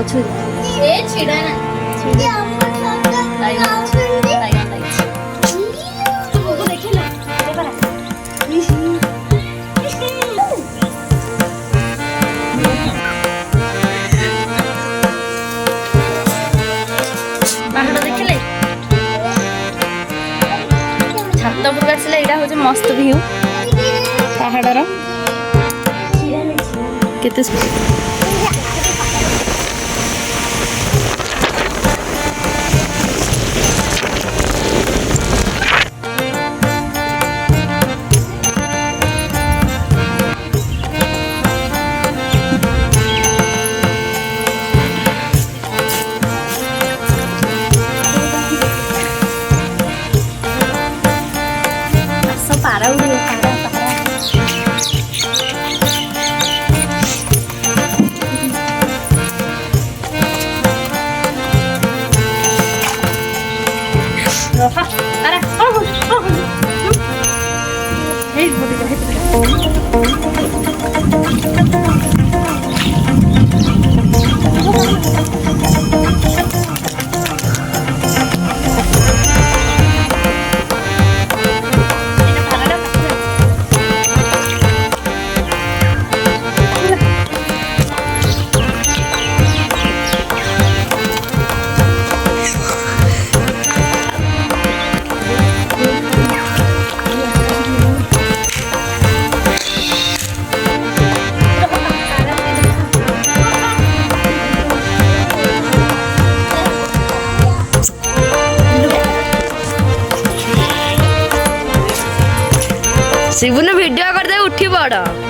ପଛୁ ଏ ଛିଡ଼ା ନା छात उपरକୁ ଆସିଲେ ଏଇଟା ହେଉଛି ମସ୍ତ ଭିଉ ପାହାଡ଼ର କେତେ पारा उड़े पारा पारा रफा अरे हे शिवनु वीडियो कर दे उठी पड़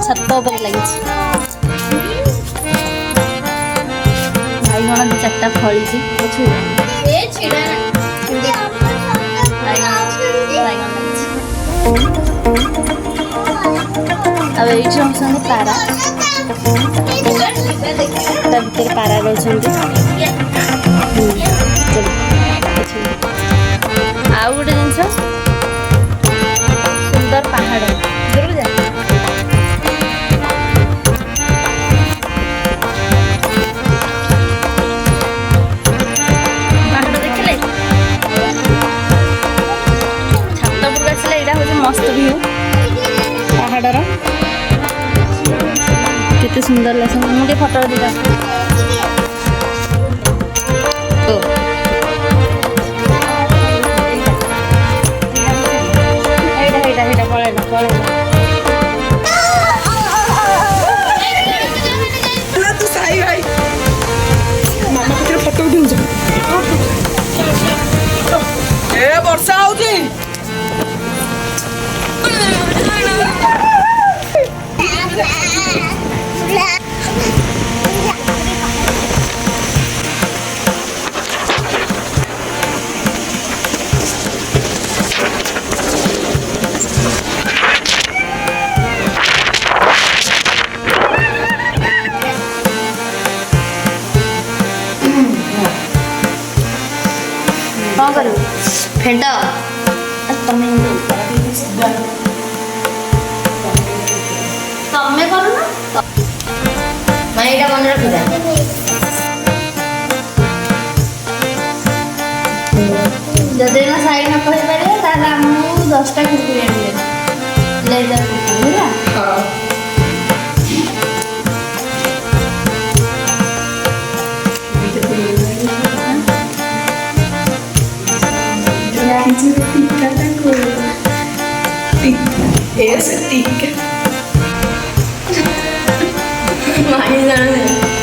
छत उपर लगी बाईगण भी चार्टा फली पारा भर पारा रोचे आउ गोटे जिन सुंदर पहाड़ मस्त व्यू पहाड़र केते सुंदर लगे मुझे फोटो दिखा वर्षा होगी कौन करू फेंट तमें तमें करू ना मैं मन रखी ଯଦି ଆମେ ସାଇ ନ କହିପାରିବା ତାହେଲେ ଆମକୁ 10ଟା କୁକୁରି ଆଣିବେ ଲେଜର କୁକୁରି ହେଲା। Esse tica. माही जाने